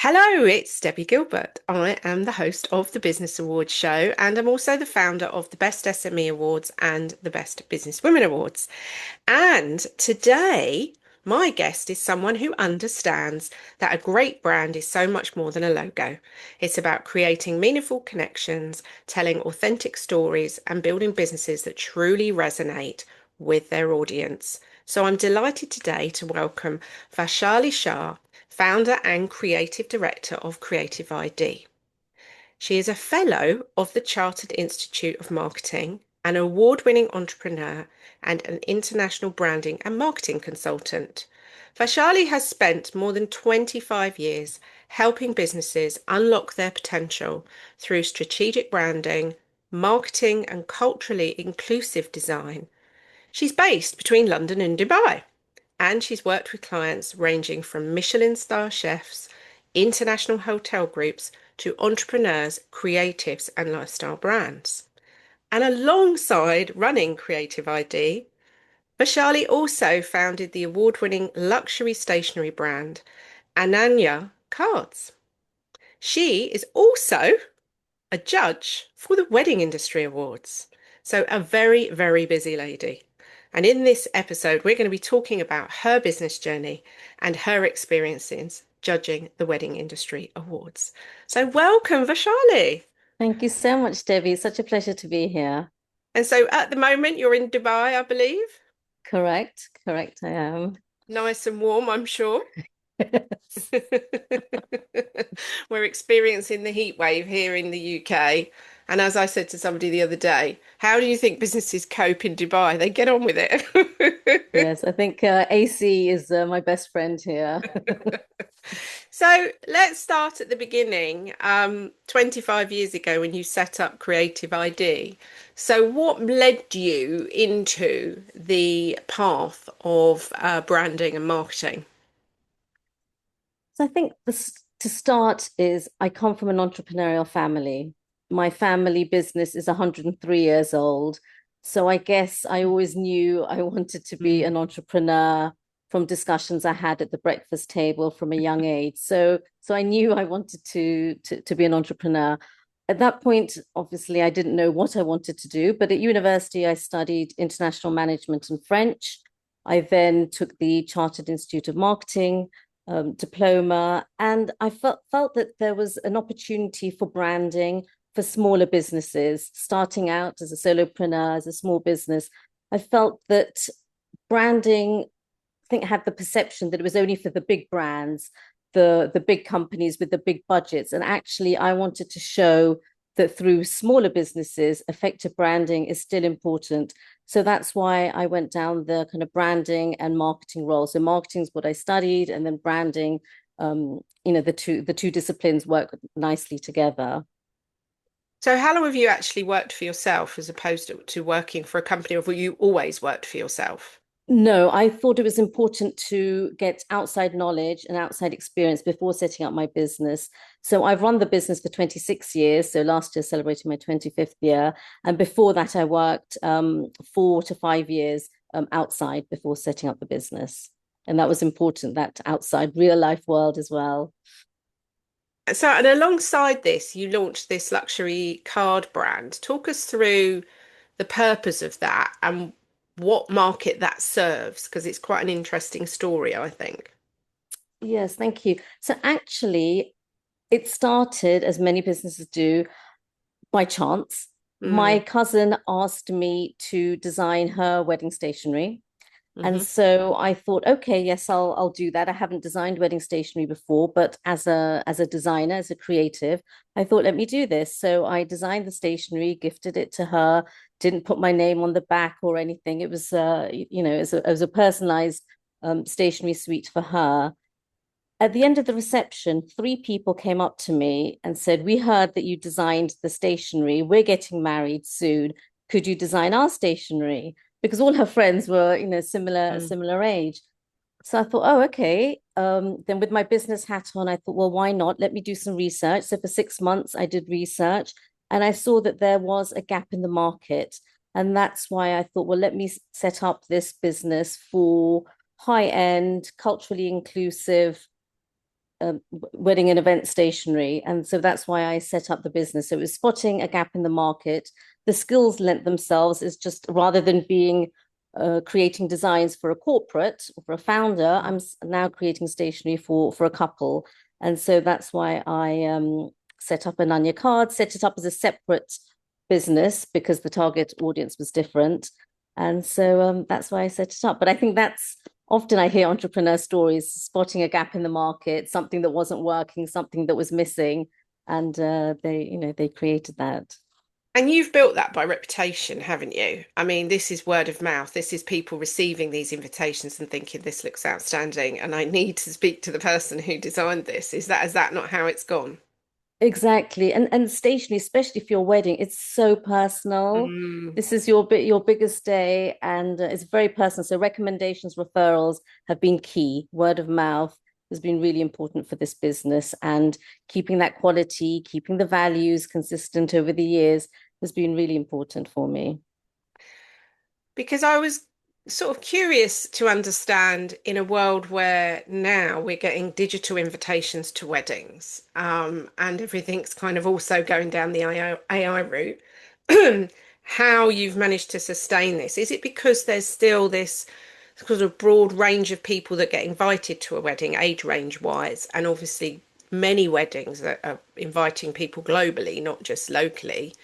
Hello, it's Debbie Gilbert. I am the host of the Business Awards show, and I'm also the founder of the Best SME Awards and the Best Business Women Awards. And today, my guest is someone who understands that a great brand is so much more than a logo. It's about creating meaningful connections, telling authentic stories, and building businesses that truly resonate with their audience. So I'm delighted today to welcome Vaishali Shah, founder and creative director of Creative ID. She is a fellow of the Chartered Institute of Marketing, an award-winning entrepreneur, and an international branding and marketing consultant. Vaishali has spent more than 25 years helping businesses unlock their potential through strategic branding, marketing, and culturally inclusive design. She's based between London and Dubai, and she's worked with clients ranging from Michelin star chefs, international hotel groups, to entrepreneurs, creatives, and lifestyle brands. And alongside running Creative ID, Vaishali also founded the award-winning luxury stationery brand Ananya Cards. She is also a judge for the Wedding Industry Awards. So, a very, very busy lady. And in this episode, we're going to be talking about her business journey and her experiences judging the Wedding Industry Awards. So, welcome, Vaishali. Thank you so much, Debbie. It's such a pleasure to be here. And so, at the moment, you're in Dubai, I believe. Correct, I am. Nice and warm, I'm sure. Yes. We're experiencing the heat wave here in the UK. And as I said to somebody the other day, how do you think businesses cope in Dubai? They get on with it. Yes, I think AC is my best friend here. So let's start at the beginning. 25 years ago when you set up Creative ID. So what led you into the path of branding and marketing? So I think to start is I come from an entrepreneurial family. My family business is 103 years old. So I guess I always knew I wanted to be an entrepreneur from discussions I had at the breakfast table from a young age. So I knew I wanted to be an entrepreneur. At that point, obviously, I didn't know what I wanted to do, but at university, I studied international management and French. I then took the Chartered Institute of Marketing diploma, and I felt that there was an opportunity for branding for smaller businesses starting out as a solopreneur, as a small business. I felt that branding, I think, had the perception that it was only for the big brands, the big companies with the big budgets, and actually, I wanted to show that through smaller businesses, effective branding is still important. So that's why I went down the kind of branding and marketing role. So marketing is what I studied, and then branding, the two disciplines work nicely together. So how long have you actually worked for yourself as opposed to working for a company, or have you always worked for yourself? No, I thought it was important to get outside knowledge and outside experience before setting up my business. So I've run the business for 26 years. So last year celebrating my 25th year. And before that, I worked 4 to 5 years outside before setting up the business. And that was important, that outside real life world as well. So, and alongside this, you launched this luxury card brand. Talk us through the purpose of that and what market that serves, because it's quite an interesting story, I think. Yes, thank you. So actually, it started, as many businesses do, by chance. My Mm, cousin asked me to design her wedding stationery. And hmm so I thought, okay, yes, I'll do that. I haven't designed wedding stationery before, but as a designer, as a creative, I thought, let me do this. So I designed the stationery, gifted it to her, didn't put my name on the back or anything. It was it was a personalized stationery suite for her. At the end of the reception, three people came up to me and said, we heard that you designed the stationery. We're getting married soon. Could you design our stationery? Because all her friends were, mm. similar age. So I thought, oh, okay. Then with my business hat on, I thought, well, why not? Let me do some research. So for 6 months, I did research and I saw that there was a gap in the market. And that's why I thought, well, let me set up this business for high end, culturally inclusive wedding and event stationery. And so that's why I set up the business. So it was spotting a gap in the market. The skills lent themselves is just rather than being creating designs for a corporate or for a founder, I'm now creating stationery for a couple. And so that's why I set up Ananya Cards, set it up as a separate business because the target audience was different. And so that's why I set it up. But I think that's often I hear entrepreneur stories, spotting a gap in the market, something that wasn't working, something that was missing, and they created that. And you've built that by reputation, haven't you? I mean, this is word of mouth. This is people receiving these invitations and thinking this looks outstanding, and I need to speak to the person who designed this. Is that not how it's gone? Exactly. And stationery, especially for your wedding, it's so personal. Mm. This is your biggest day and it's very personal. So recommendations, referrals have been key. Word of mouth has been really important for this business and keeping that quality, keeping the values consistent over the years has been really important for me. Because I was sort of curious to understand in a world where now we're getting digital invitations to weddings, and everything's kind of also going down the AI route, how you've managed to sustain this. Is it because there's still this sort of broad range of people that get invited to a wedding, age range wise, and obviously many weddings that are inviting people globally, not just locally?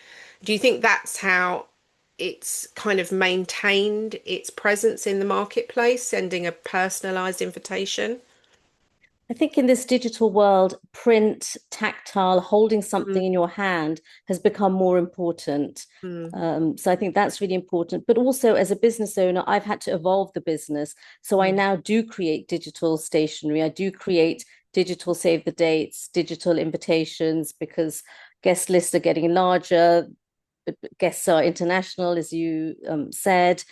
Do you think that's how it's kind of maintained its presence in the marketplace, sending a personalized invitation? I think in this digital world, print, tactile, holding Mm, something in your hand has become more important. mm, So I think that's really important. But also, as a business owner, I've had to evolve the business. So I mm, now do create digital stationery. I do create digital save the dates, digital invitations because guest lists are getting larger. Guests are international, as you said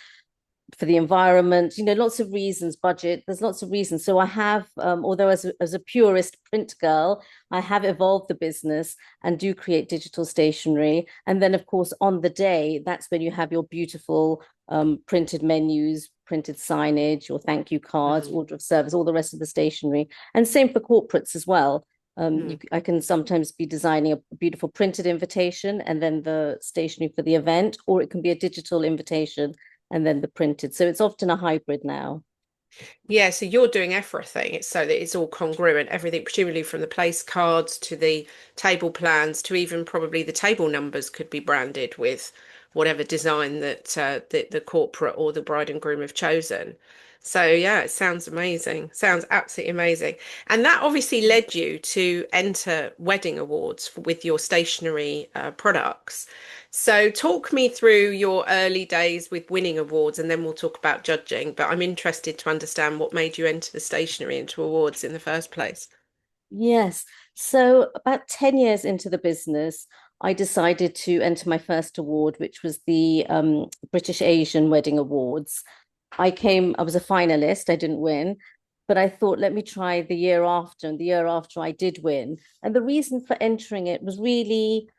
for the environment, lots of reasons, budget, there's lots of reasons. So I have, although as a purist print girl, I have evolved the business and do create digital stationery. And then, of course, on the day, that's when you have your beautiful printed menus, printed signage, your thank you cards, mm, order of service, all the rest of the stationery. And same for corporates as well. mm. I can sometimes be designing a beautiful printed invitation and then the stationery for the event, or it can be a digital invitation and then the printed. So it's often a hybrid now. Yeah, so you're doing everything. It's so that it's all congruent, everything, presumably from the place cards to the table plans to even probably the table numbers could be branded with whatever design that the corporate or the bride and groom have chosen. So yeah, it sounds amazing. Sounds absolutely amazing. And that obviously led you to enter wedding awards with your stationery products. So talk me through your early days with winning awards and then we'll talk about judging. But I'm interested to understand what made you enter the stationery into awards in the first place. Yes. So about 10 years into the business, I decided to enter my first award, which was the British Asian Wedding Awards. I was a finalist, I didn't win, but I thought, let me try the year after. And the year after, I did win. And the reason for entering it was really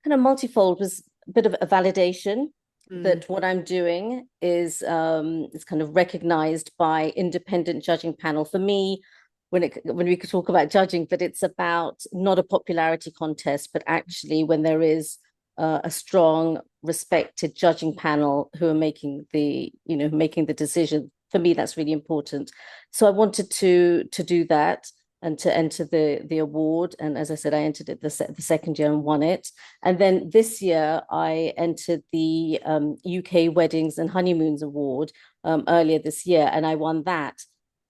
kind of multifold, was a bit of a validation Mm, that what I'm doing is kind of recognized by independent judging panel. For me, when we could talk about judging, but it's about not a popularity contest, but actually when there is a strong, respected judging panel who are making the decision. For me, that's really important. So I wanted to do that and to enter the award. And as I said, I entered it the second year and won it. And then this year, I entered the UK Weddings and Honeymoons Award earlier this year, and I won that.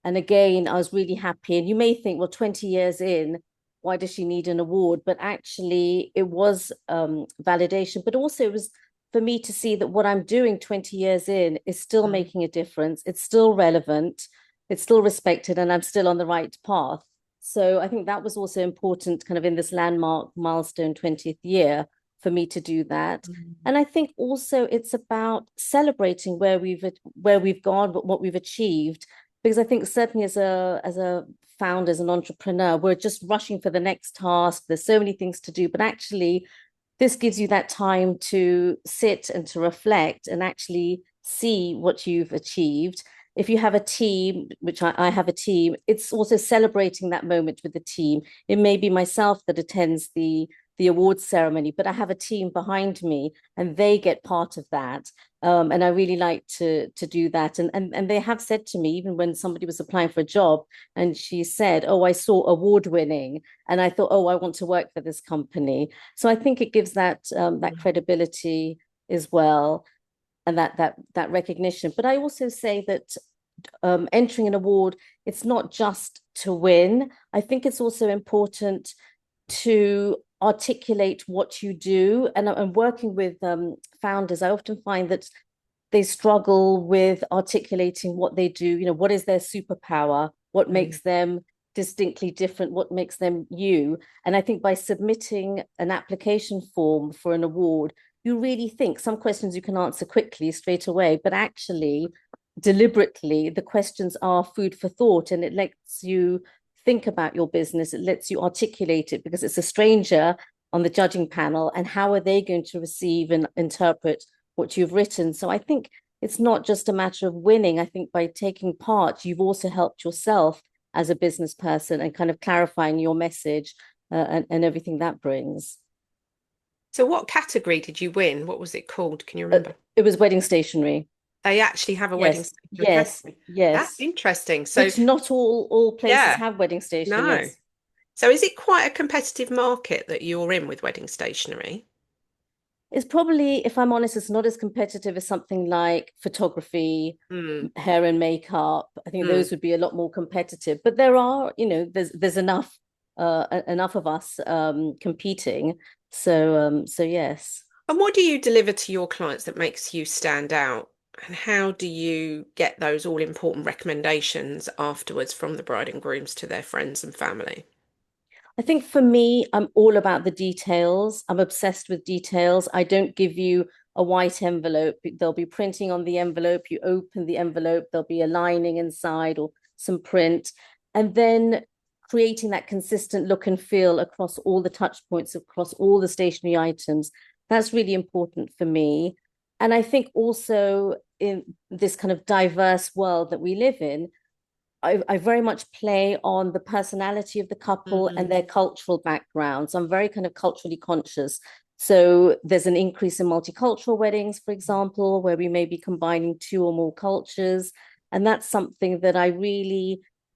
And again, I was really happy. And you may think, well, 20 years in, why does she need an award? But actually, it was validation, but also it was for me to see that what I'm doing 20 years in is still mm, making a difference. It's still relevant, it's still respected, and I'm still on the right path. So I think that was also important, kind of in this landmark milestone 20th year, for me to do that. mm, And I think also it's about celebrating where we've gone, what we've achieved, because I think certainly as a founder, as an entrepreneur, we're just rushing for the next task. There's so many things to do, but actually, this gives you that time to sit and to reflect and actually see what you've achieved. if you have a team, which I have a team, it's also celebrating that moment with the team. It may be myself that attends the awards ceremony, but I have a team behind me and they get part of that. And I really like to do that. And they have said to me, even when somebody was applying for a job, and she said, "Oh, I saw award winning," and I thought, "Oh, I want to work for this company." So I think it gives that credibility as well, and that recognition. But I also say that entering an award, it's not just to win. I think it's also important to articulate what you do. And working with founders, I often find that they struggle with articulating what they do. What is their superpower? What Mm. makes them distinctly different? What makes them you? And I think by submitting an application form for an award, you really think some questions you can answer quickly, straight away, but actually, deliberately, the questions are food for thought, and it lets you think about your business. It lets you articulate it because it's a stranger on the judging panel, and how are they going to receive and interpret what you've written? So I think it's not just a matter of winning. I think by taking part, you've also helped yourself as a business person and kind of clarifying your message, and everything that brings. So what category did you win? What was it called? Can you Uh, remember? it was wedding stationery. They actually have a wedding Yes, stationery yes, category. That's yes. interesting. So, Which not all places yeah, have wedding stationery. no. Yes. So is it quite a competitive market that you're in with wedding stationery? It's probably, if I'm honest, it's not as competitive as something like photography, Mm, hair and makeup. I think mm. those would be a lot more competitive. But there are, there's enough of us competing. So yes. And what do you deliver to your clients that makes you stand out? And how do you get those all important recommendations afterwards from the bride and grooms to their friends and family? I think for me, I'm all about the details. I'm obsessed with details. I don't give you a white envelope. There'll be printing on the envelope. You open the envelope, there'll be a lining inside or some print. And then creating that consistent look and feel across all the touch points, across all the stationery items. That's really important for me. And I think also in this kind of diverse world that we live in, I very much play on the personality of the couple and Mm, their cultural backgrounds. I'm very kind of culturally conscious. So there's an increase in multicultural weddings, for example, where we may be combining two or more cultures. And that's something that I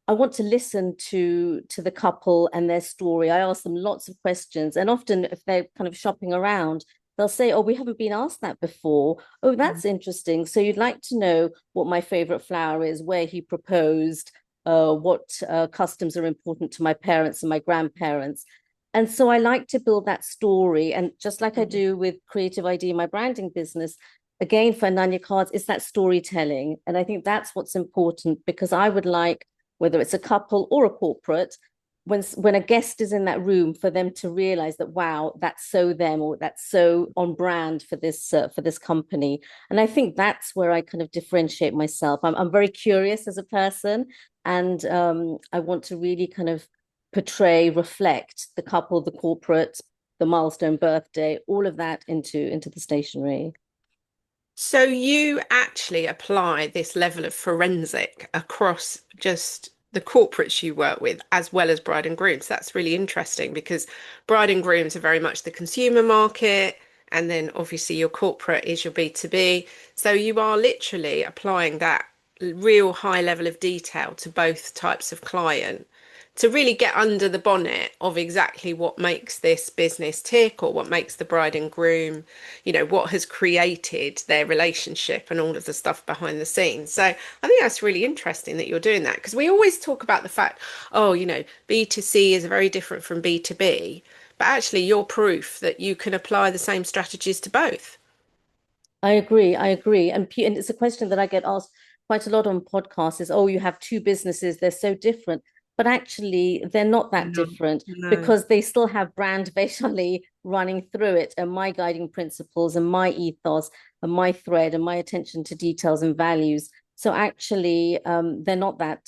want to listen to the couple and their story. I ask them lots of questions. And often if they're kind of shopping around, they'll say, "Oh, we haven't been asked that before. Oh, mm. that's interesting. So you'd like to know what my favorite flower is, where he proposed, what customs are important to my parents and my grandparents." And so I like to build that story. And just like I Mm. do with Creative ID, my branding business, again for Ananya Cards, it's that storytelling. And I think that's what's important, because I would like, whether it's a couple or a corporate, when a guest is in that room, for them to realize that, wow, that's so them, or that's so on brand for this company. And I think that's where I kind of differentiate myself. I'm very curious as a person, and I want to really kind of portray, reflect the couple, the corporate, the milestone birthday, all of that into the stationery. So you actually apply this level of forensic across just the corporates you work with, as well as bride and grooms. That's really interesting because bride and grooms are very much the consumer market, and then obviously your corporate is your B2B. So you are literally applying that real high level of detail to both types of client to really get under the bonnet of exactly what makes this business tick, or what makes the bride and groom, what has created their relationship and all of the stuff behind the scenes. So I think that's really interesting that you're doing that, because we always talk about the fact, oh, B2C is very different from B2B, but actually you're proof that you can apply the same strategies to both. I agree. I agree. And it's a question that I get asked quite a lot on podcasts is, "Oh, you have two businesses, they're so different." But actually, they're not that No, different, no. because they still have brand Vaishali running through it, and my guiding principles and my ethos and my thread and my attention to details and values. So actually, they're not that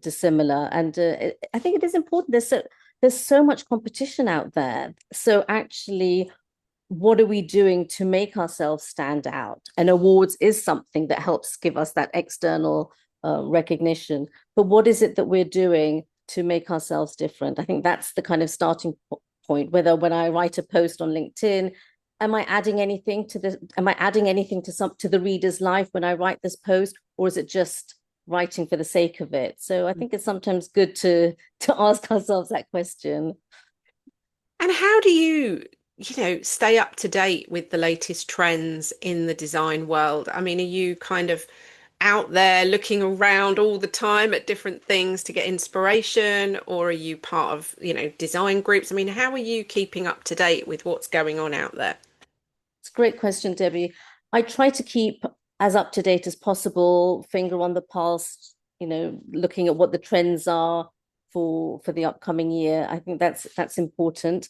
dissimilar. And I think it is important. There's so much competition out there. So actually, what are we doing to make ourselves stand out? And awards is something that helps give us that external recognition. But what is it that we're doing to make ourselves different? I think that's the kind of starting point. Whether when I write a post on LinkedIn, am I adding anything to the reader's life when I write this post, or is it just writing for the sake of it? So I think it's sometimes good to ask ourselves that question. And how do you stay up to date with the latest trends in the design world? I mean, are you kind of out there looking around all the time at different things to get inspiration, or are you part of design groups? I mean, how are you keeping up to date with what's going on out there? It's a great question, Debbie. I try to keep as up to date as possible, finger on the pulse, looking at what the trends are for the upcoming year. I think that's important.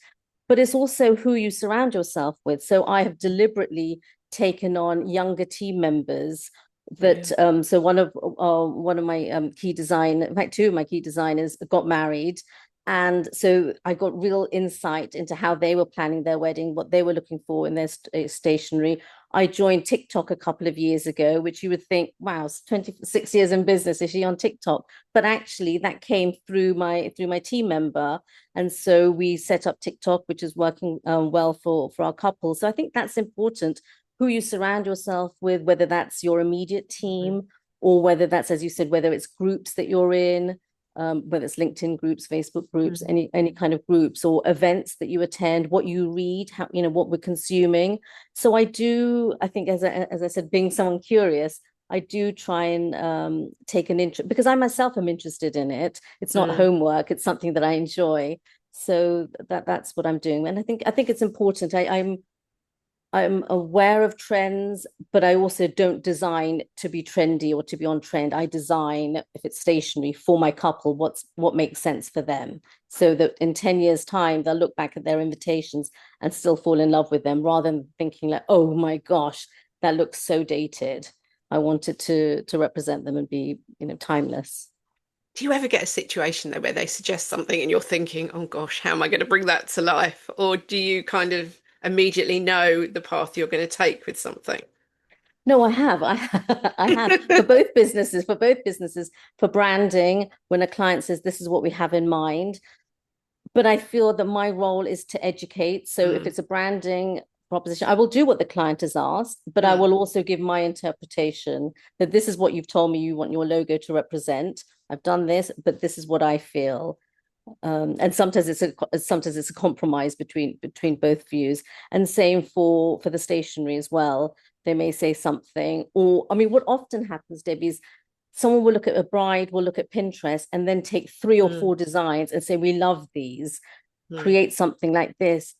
But it's also who you surround yourself with. So I have deliberately taken on younger team members that Brilliant. so one of my key design, in fact, two of my key designers got married. And so I got real insight into how they were planning their wedding, what they were looking for in their stationery. I joined TikTok a couple of years ago, which you would think, wow, 26 years in business, is she on TikTok? But actually, that came through my team member, and so we set up TikTok, which is working well for our couple. So I think that's important. Who you surround yourself with, whether that's your immediate Mhm. team or whether that's, as you said, whether it's groups that you're in, whether it's LinkedIn groups, Facebook groups, Mhm. any kind of groups or events that you attend, what you read, how what we're consuming. So I think as I said, being someone curious, I do try and take an interest because I myself am interested in it. It's not Mm. homework; it's something that I enjoy. So that's what I'm doing, and I think it's important. I'm aware of trends, but I also don't design to be trendy or to be on trend. I design, if it's stationery, for my couple, what makes sense for them. So that in 10 years' time, they'll look back at their invitations and still fall in love with them rather than thinking like, oh my gosh, that looks so dated. I wanted to represent them and be, timeless. Do you ever get a situation though where they suggest something and you're thinking, oh gosh, how am I going to bring that to life? Or do you kind of immediately know the path you're going to take with something? No, I have. I have for both businesses, for branding, when a client says this is what we have in mind, but I feel that my role is to educate. So if Mm, it's a branding proposition, I will do what the client has asked, but I mm, will also give my interpretation that this is what you've told me you want your logo to represent. I've done this, but this is what I feel. And sometimes it's a compromise between both views. And same for the stationery as well. They may say something, or I mean, what often happens, Debbie, is someone will look at a bride, will look at Pinterest, and then take three or mm, four designs and say, "We love these. mm, Create something like this."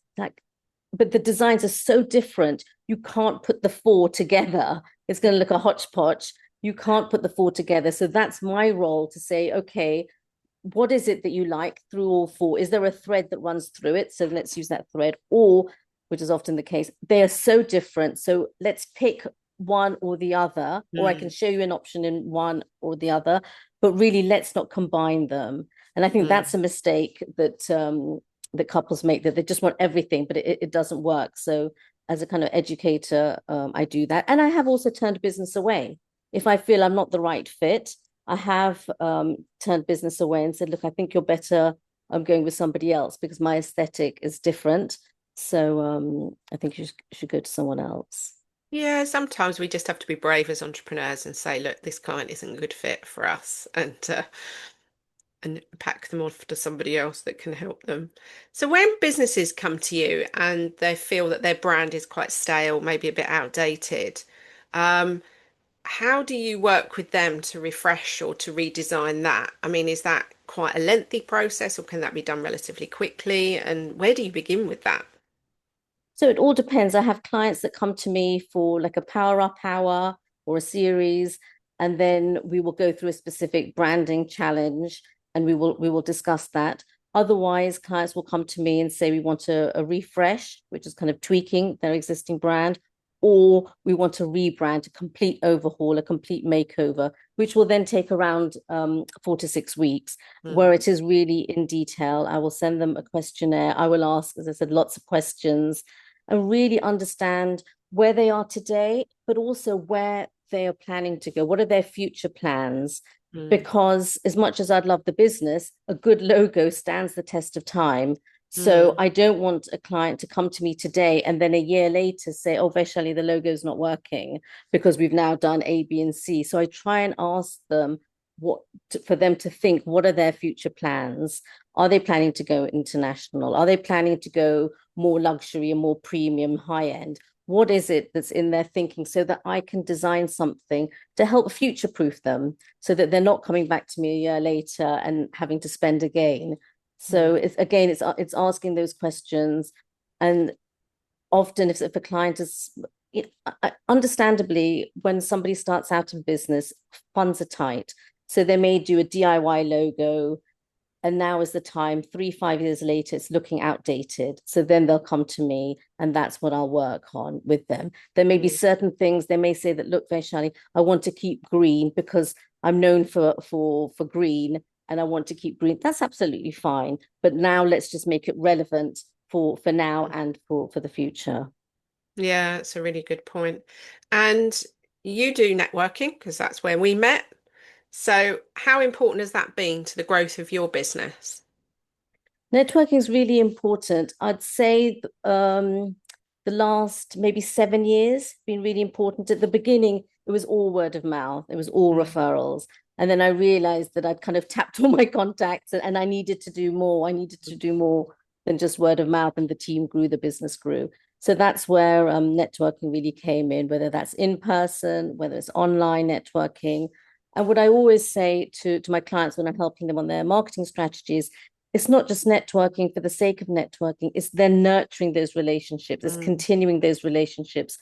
But the designs are so different. You can't put the four together. It's going to look a hodgepodge. You can't put the four together. So that's my role to say, okay, what is it that you like through all four? Is there a thread that runs through it? So let's use that thread. Or, which is often the case, they are so different. So let's pick one or the other, or I can mm, show you an option in one or the other, but really let's not combine them. And I think that's mm. a mistake that couples make, that they just want everything, but it doesn't work. So as a kind of educator, I do that. And I have also turned business away. If I feel I'm not the right fit, I have turned business away and said, look, I think you're better. I'm going with somebody else because my aesthetic is different. So I think you should go to someone else. Yeah, sometimes we just have to be brave as entrepreneurs and say, look, this client isn't a good fit for us, and pack them off to somebody else that can help them. So when businesses come to you and they feel that their brand is quite stale, maybe a bit outdated, um, how do you work with them to refresh or to redesign that? I mean, is that quite a lengthy process or can that be done relatively quickly? And where do you begin with that? So it all depends. I have clients that come to me for like a power up hour or a series, and then we will go through a specific branding challenge and we will discuss that. Otherwise, clients will come to me and say we want a refresh, which is kind of tweaking their existing brand, or we want a rebrand, a complete overhaul, a complete makeover, which will then take around 4 to 6 weeks, where Mm, it is really in detail. I will send them a questionnaire. I will ask, as I said, lots of questions and really understand where they are today, but also where they are planning to go? What are their future plans? Mm, Because as much as I'd love the business, a good logo stands the test of time. So mm, I don't want a client to come to me today and then a year later say, oh, Vaishali, the logo's not working because we've now done A, B, and C. So I try and ask them for them to think, what are their future plans? Are they planning to go international? Are they planning to go more luxury and more premium, high end? What is it that's in their thinking so that I can design something to help future proof them so that they're not coming back to me a year later and having to spend again. So mm, it's asking those questions, and often if a client is understandably, when somebody starts out in business, funds are tight, so they may do a DIY logo, and now is the time, 3 5 years later it's looking outdated, so then they'll come to me and that's what I'll work on with them. There may be mm. certain things they may say that, look, Vaishali, I want to keep green because I'm known for green and I want to keep green. That's absolutely fine, but now let's just make it relevant for now and for the future. Yeah, it's a really good point. And you do networking because that's where we met. So, how important has that been to the growth of your business? Networking is really important. I'd say the last maybe 7 years been really important. At the beginning, it was all word of mouth, it was all Mm, referrals. And then I realized that I'd kind of tapped all my contacts and I needed to do more. I needed to do more than just word of mouth, and the team grew, the business grew. So that's where networking really came in, whether that's in person, whether it's online networking. And what I always say to my clients when I'm helping them on their marketing strategies, it's not just networking for the sake of networking, it's then nurturing those relationships, it's mm, continuing those relationships.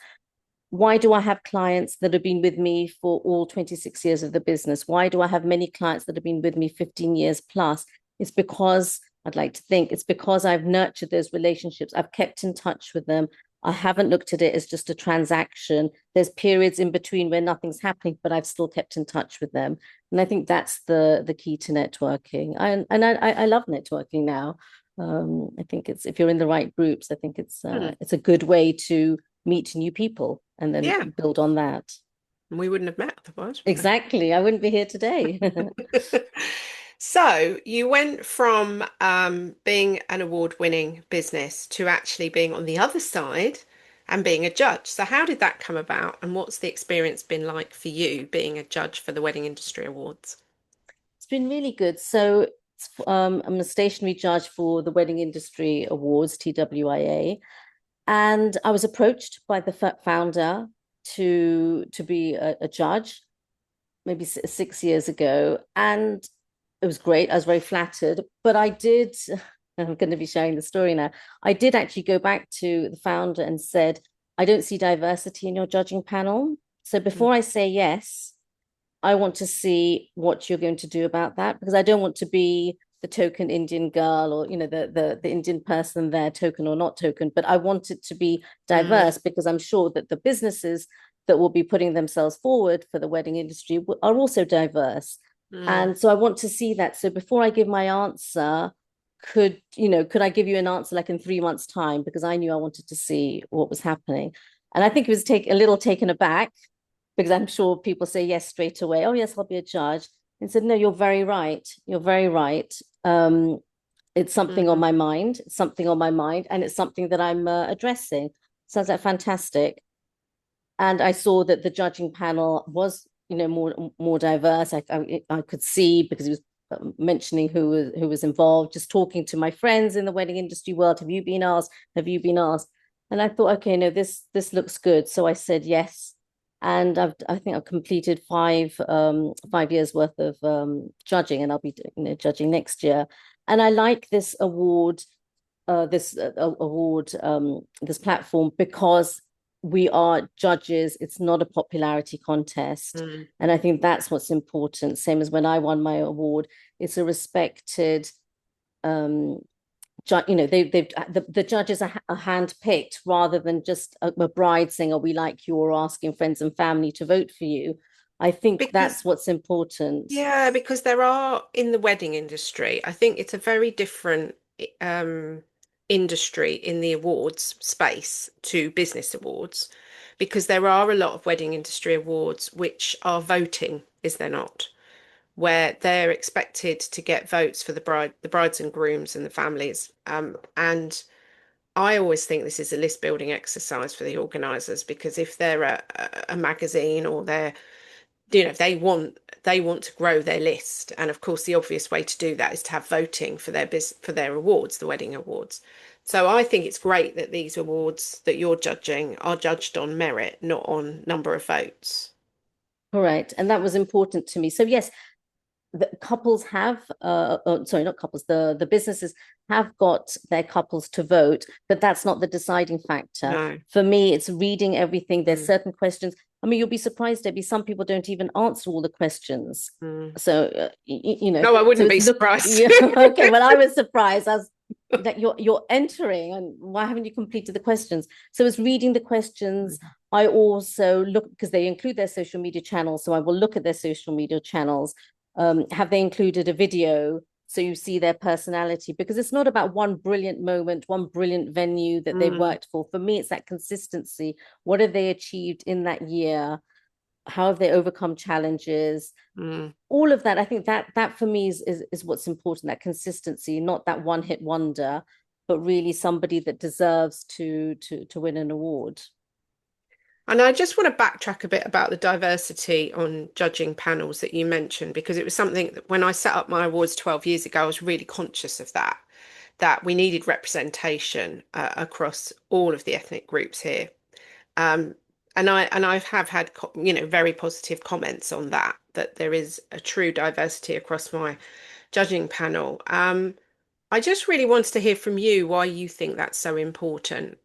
Why do I have clients that have been with me for all 26 years of the business? Why do I have many clients that have been with me 15 years plus? It's because I'd like to think it's because I've nurtured those relationships. I've kept in touch with them. I haven't looked at it as just a transaction. There's periods in between where nothing's happening, but I've still kept in touch with them. And I think that's the key to networking. I love networking now. I think it's, if you're in the right groups, I think mm. it's a good way to meet new people and then Yeah, build on that. we wouldn't have met otherwise, would Exactly. I wouldn't be here today. we? So, you went from being an award-winning business to actually being on the other side and being a judge. So, how did that come about, and what's the experience been like for you being a judge for the Wedding Industry Awards? It's been really good. So I'm a stationery judge for the Wedding Industry Awards, TWIA, and I was approached by the founder to be a judge maybe 6 years ago, and it was great. I was very flattered, but I did. I'm going to be sharing the story now. I did actually go back to the founder and said, I don't see diversity in your judging panel. So Mm, before I say yes, I want to see what you're going to do about that, because I don't want to be the token Indian girl, or the Indian person there, token or not token, but I want it to be mm, diverse because I'm sure that the businesses that will be putting themselves forward for the wedding industry are also diverse. mm, And so I want to see that. So before I give my answer, could I give you an answer like in 3 months' time? Because I knew I wanted to see what was happening. And I think it was a little taken aback, because I'm sure people say yes straight away. Oh, yes, I'll be a judge. And said, no, you're very right. You're very right. It's something on mm. my mind. It's something on my mind, and it's something that I'm addressing. Sounds like fantastic. And I saw that the judging panel was, more diverse. I could see, because he was mentioning who was involved. Just talking to my friends in the wedding industry world. Have you been asked? Have you been asked? And I thought, okay, no, this looks good. So I said yes, and I think I've completed 5 years worth of judging, and I'll be judging next year. And I like this award, this platform, because we are judges. It's not a popularity contest. Mm. And I think that's what's important. Same as when I won my award, it's a respected, um, the judges are handpicked rather than just a bride saying, oh, we like you, or asking friends and family to vote for you. I think Because that's what's important. Yeah, because there are in the wedding industry, I think it's a very different um, industry in the awards space to business awards. because there are a lot of wedding industry awards which are voting, is there not? Where they're expected to get votes for the brides and grooms and the families. And I always think this is a list building exercise for the organisers because if they're a magazine or they're, they want to grow their list, and of course the obvious way to do that is to have voting for their awards, the wedding awards. So I think it's great that these awards that you're judging are judged on merit, not on number of votes. Correct. And that was important to me. So yes, the couples have sorry, not couples, the businesses have got their couples to vote, but that's not the deciding factor. No. For me, it's reading everything. There's Mm, certain questions. I mean, you'll be surprised, Debbie, some people don't even answer all the questions. mm. So No, I so wouldn't it's be look, surprised. yeah, okay, well, I was surprised as that you're entering, and why haven't you completed the questions? So it's reading the questions. I also look because they include their social media channels, so I will look at their social media channels. Have they included a video so you see their personality? Because it's not about one brilliant moment, one brilliant venue that they've Mm, worked for. For me, it's that consistency. What have they achieved in that year? How have they overcome challenges? mm. All of that, I think that for me is what's important, that consistency, not that one hit wonder, but really somebody that deserves to win an award. And I just want to backtrack a bit about the diversity on judging panels that you mentioned, because it was something that when I set up my awards 12 years ago, I was really conscious of that we needed representation across all of the ethnic groups here. Um, and I have had very positive comments on that there is a true diversity across my judging panel. I just really wanted to hear from you why you think that's so important.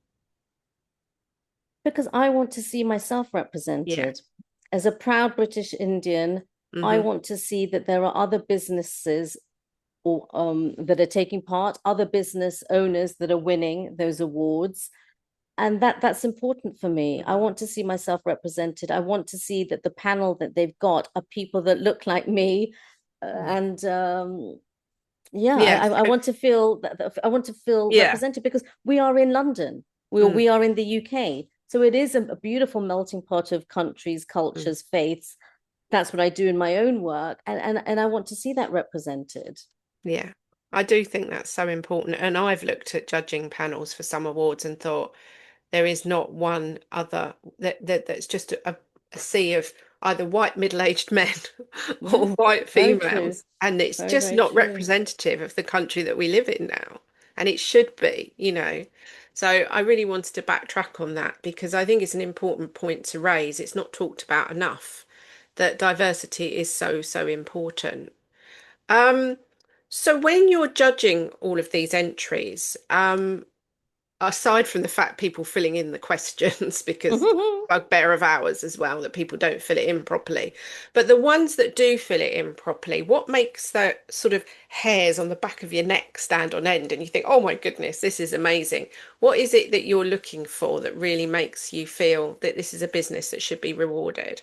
Because I want to see myself Yeah. represented. As a proud British Indian, I Hmm. want to see that there are other businesses or that are taking part, other business owners that are winning those awards. And that's important for me. I want to see myself represented. I want to see that the panel that they've got are people that look like me. And yeah, Yeah. I want to feel that I want to feel Yeah. represented because we are in London. Mm, We are in the UK. So it is a beautiful melting pot of countries, mm. cultures, faiths. That's what I do in my own work. And I want to see that represented. Yeah. I do think that's so important. And I've looked at judging panels for some awards and thought there is not one other that's just a sea of either white middle-aged men Yeah, or white very true. females. And it's Very, just very not true. representative of the country that we live in now. And it should be. So I really wanted to backtrack on that because I think it's an important point to raise. It's not talked about enough that diversity is so, so important. Um, so when you're judging all of these entries, aside from the fact people filling in the questions, because bugbear of ours as well, that people don't fill it in properly, but the ones that do fill it in properly, what makes that sort of hairs on the back of your neck stand on end and you think, oh my goodness, this is amazing? What is it that you're looking for that really makes you feel that this is a business that should be rewarded?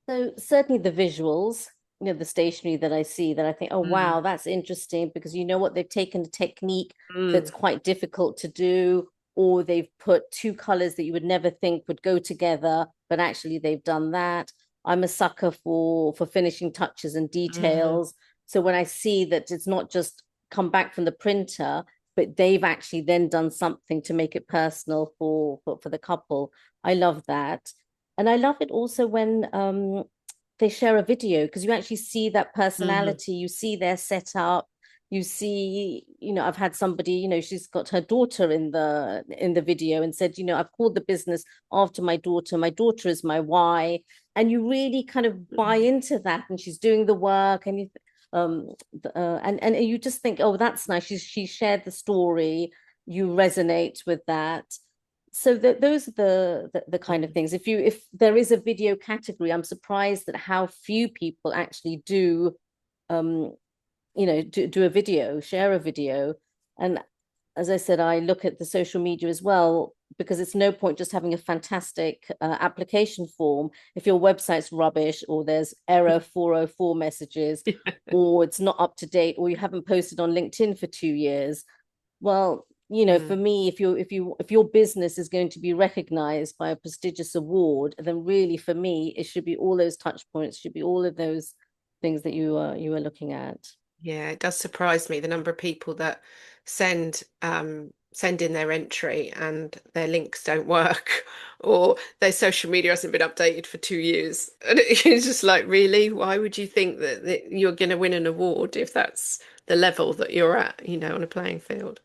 So certainly the visuals, the stationery that I see that I think, oh Mm, wow, that's interesting because you know what, they've taken a technique that's mm, quite difficult to do, or they've put two colors that you would never think would go together, but actually they've done that. I'm a sucker for finishing touches and mm, details. So when I see that it's not just come back from the printer, but they've actually then done something to make it personal for the couple, I love that. And I love it also when they share a video because you actually see that mm, personality, you see their setup, you see, I've had somebody, she's got her daughter in the video and said, I've called the business after my daughter. My daughter is my why. And you really kind of buy mm. into that, and she's doing the work, and and you just think, oh, that's nice. She shared the story. You resonate with that. So those are the kind of things. If there is a video category, I'm surprised at how few people actually do um do a video, share a video. And as I said, I look at the social media as well because it's no point just having a fantastic application form if your website's rubbish or there's error 404 messages or it's not up to date or you haven't posted on LinkedIn for 2 years. Well, For Mm. me, if your business is going to be recognized by a prestigious award, then really for me, it should be all those touch points, should be all of those things that you were looking at. Yeah, it does surprise me the number of people that send in their entry and their links don't work or their social media hasn't been updated for 2 years. And it's just like, really? Why would you think that you're going to win an award if that's the level that you're at, on a playing field?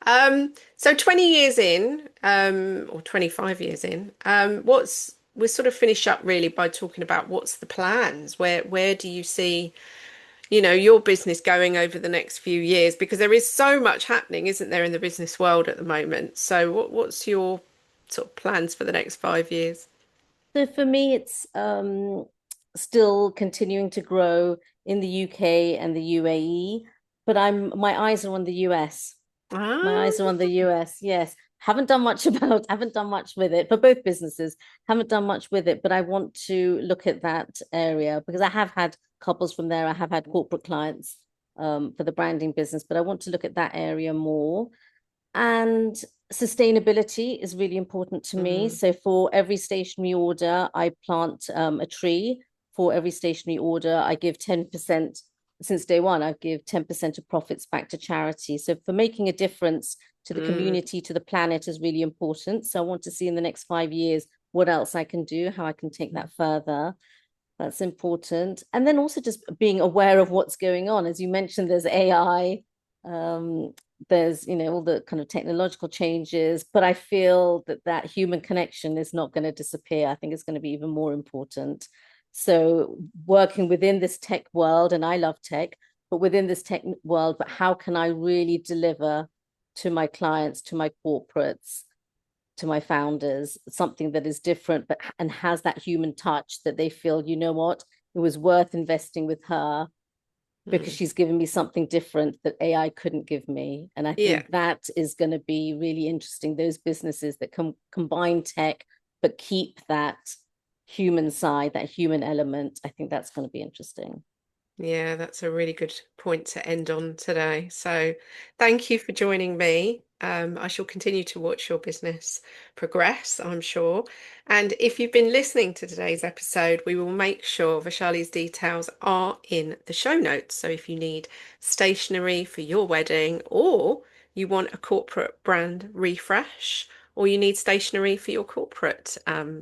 So 20 years in, or 25 years in, we'll sort of finish up really by talking about what's the plans? Where do you see your business going over the next few years? Because there is so much happening, isn't there, in the business world at the moment? So what's your sort of plans for the next 5 years? So for me, it's still continuing to grow in the UK and the UAE, but my eyes are on the US. My Ah, eyes are on the US. Yes. Haven't done much with it for both businesses. Haven't done much with it, but I want to look at that area because I have had couples from there. I have had corporate clients for the branding business, but I want to look at that area more. And sustainability is really important to me. mm, So for every stationery order, I plant a tree. For every stationery order, I give 10%. Since day one, I give 10% of profits back to charity. So for making a difference to the mm, community, to the planet is really important. So I want to see in the next 5 years what else I can do, how I can take mm, that further. That's important. And then also just being aware of what's going on. As you mentioned, there's AI, um, there's, all the kind of technological changes, but I feel that that human connection is not going to disappear. I think it's going to be even more important. So working within this tech world, and I love tech, but within this tech world, but how can I really deliver to my clients, to my corporates, to my founders something that is different but and has that human touch that they feel, you know what, it was worth investing with her because mm. she's given me something different that AI couldn't give me. And I Yeah. think that is going to be really interesting. Those businesses that can combine tech but keep that human side, that human element, I think that's going to be interesting. Yeah, that's a really good point to end on today. So, thank you for joining me. I shall continue to watch your business progress, I'm sure. And if you've been listening to today's episode, we will make sure Vaishali's details are in the show notes. So, if you need stationery for your wedding, or you want a corporate brand refresh, or you need stationery for your corporate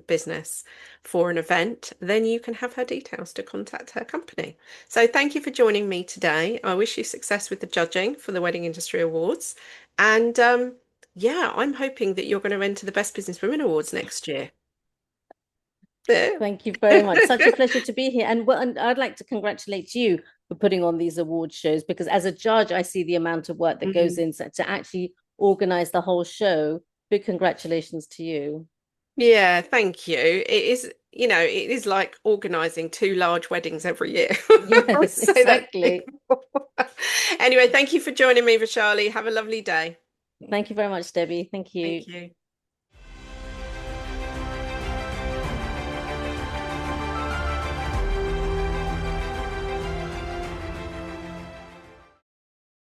business for an event, then you can have her details to contact her company. So thank you for joining me today. I wish you success with the judging for the Wedding Industry Awards. And yeah, I'm hoping that you're going to enter the Best Business Women Awards next year. Yeah. Thank you very much. Such a pleasure to be here. And I'd like to congratulate you for putting on these award shows because as a judge, I see the amount of work that goes Mm. in to actually organize the whole show. Big congratulations to you. Yeah, thank you. It is like organising two large weddings every year. I'll Yes, say that to exactly. people. Anyway, thank you for joining me, Vishali. Have a lovely day. Thank you very much, Debbie. Thank you. Thank you.